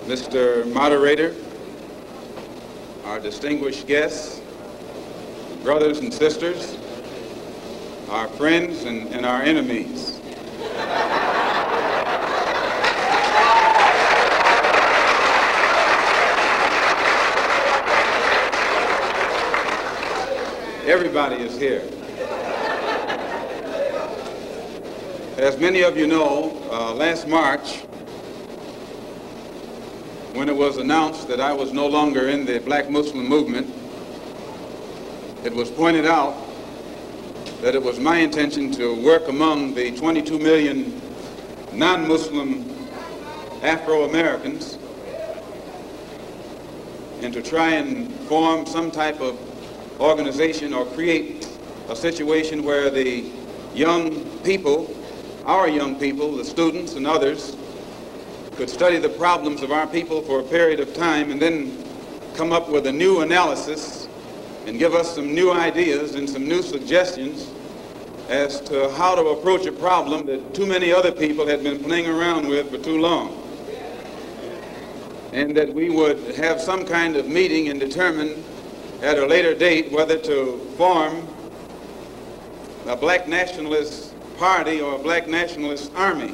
Mr. Moderator, our distinguished guests, brothers and sisters, our friends and our enemies. Everybody is here. As many of you know, last March, when it was announced that I was no longer in the Black Muslim movement, it was pointed out that it was my intention to work among the 22 million non-Muslim Afro-Americans and to try and form some type of organization or create a situation where the young people, our young people, the students and others, could study the problems of our people for a period of time and then come up with a new analysis and give us some new ideas and some new suggestions as to how to approach a problem that too many other people had been playing around with for too long. And that we would have some kind of meeting and determine at a later date whether to form a black nationalist party or a black nationalist army.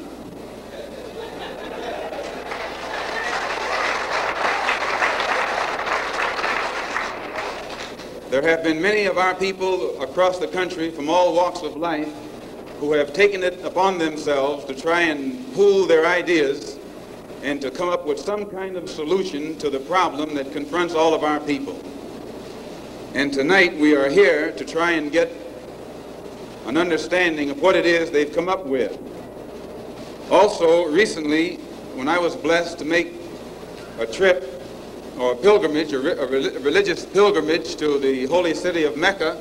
There have been many of our people across the country from all walks of life who have taken it upon themselves to try and pool their ideas and to come up with some kind of solution to the problem that confronts all of our people. And tonight we are here to try and get an understanding of what it is they've come up with. Also, recently, when I was blessed to make a trip or a pilgrimage, a religious pilgrimage to the holy city of Mecca,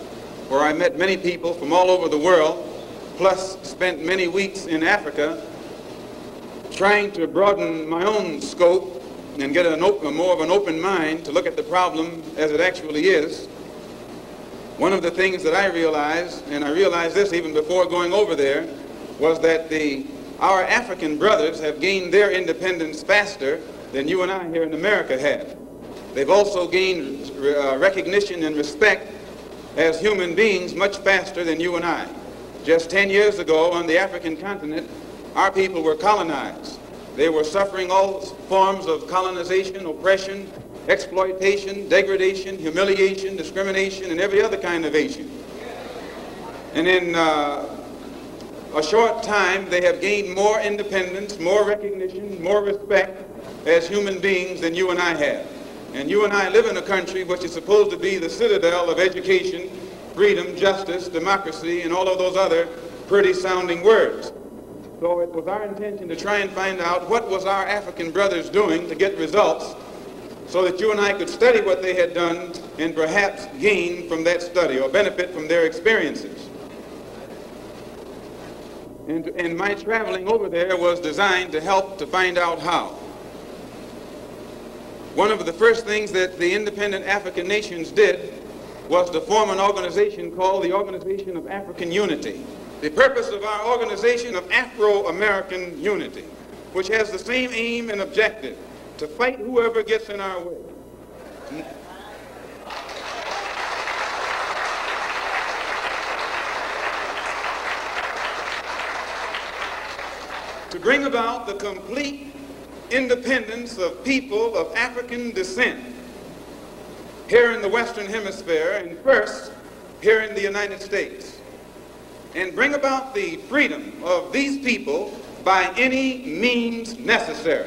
where I met many people from all over the world, plus spent many weeks in Africa trying to broaden my own scope and get more of an open mind to look at the problem as it actually is. One of the things that I realized, and I realized this even before going over there, was that our African brothers have gained their independence faster than you and I here in America have. They've also gained recognition and respect as human beings much faster than you and I. Just 10 years ago on the African continent, our people were colonized. They were suffering all forms of colonization, oppression, exploitation, degradation, humiliation, discrimination, and every other kind of Asian. And in a short time, they have gained more independence, more recognition, more respect as human beings than you and I have. And you and I live in a country which is supposed to be the citadel of education, freedom, justice, democracy, and all of those other pretty sounding words. So it was our intention to try and find out what was our African brothers doing to get results so that you and I could study what they had done and perhaps gain from that study or benefit from their experiences. And my traveling over there was designed to help to find out how. One of the first things that the independent African nations did was to form an organization called the Organization of African Unity. The purpose of our Organization of Afro-American Unity, which has the same aim and objective, to fight whoever gets in our way. To bring about the complete independence of people of African descent here in the Western Hemisphere and first here in the United States, and bring about the freedom of these people by any means necessary.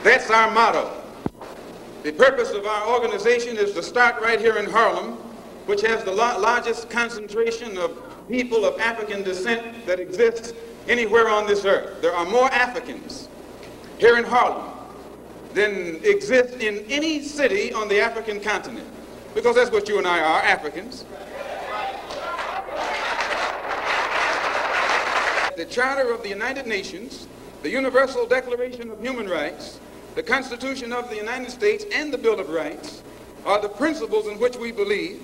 That's our motto. The purpose of our organization is to start right here in Harlem, which has the largest concentration of people of African descent that exists anywhere on this earth. There are more Africans here in Harlem than exist in any city on the African continent, because that's what you and I are, Africans. The Charter of the United Nations, the Universal Declaration of Human Rights, the Constitution of the United States, and the Bill of Rights are the principles in which we believe,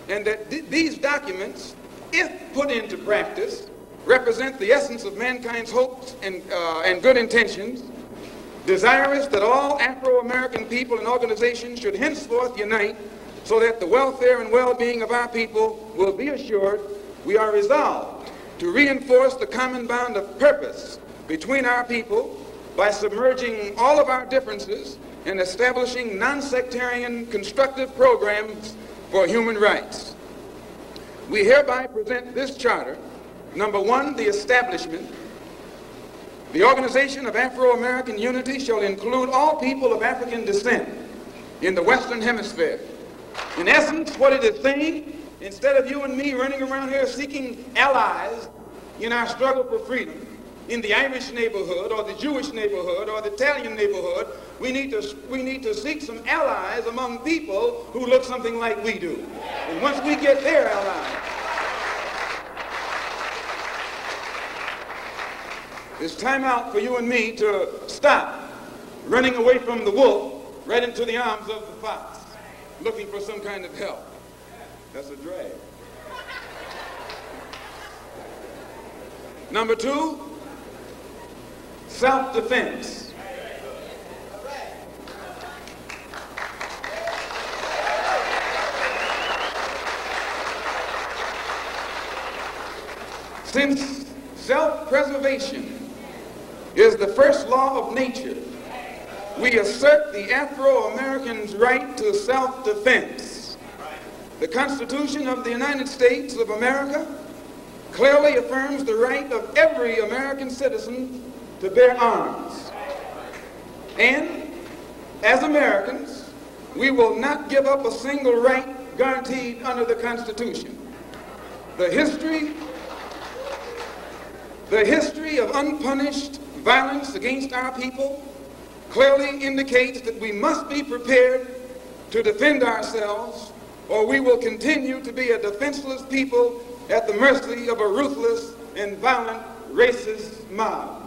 and that these documents if put into practice, represent the essence of mankind's hopes and good intentions, desirous that all Afro-American people and organizations should henceforth unite so that the welfare and well-being of our people will be assured, we are resolved to reinforce the common bond of purpose between our people by submerging all of our differences and establishing non-sectarian constructive programs for human rights. We hereby present this charter. Number one, the establishment. The Organization of Afro-American Unity shall include all people of African descent in the Western Hemisphere. In essence, what it is saying, instead of you and me running around here seeking allies in our struggle for freedom, in the Irish neighborhood or the Jewish neighborhood or the Italian neighborhood, we need to seek some allies among people who look something like we do. And once we get their allies, it's time out for you and me to stop running away from the wolf right into the arms of the fox, looking for some kind of help. That's a drag. Number two, self-defense. Since self-preservation is the first law of nature, we assert the Afro-Americans' right to self-defense. The Constitution of the United States of America clearly affirms the right of every American citizen to bear arms. And as Americans, we will not give up a single right guaranteed under the Constitution. The history of unpunished violence against our people clearly indicates that we must be prepared to defend ourselves, or we will continue to be a defenseless people at the mercy of a ruthless and violent racist mob.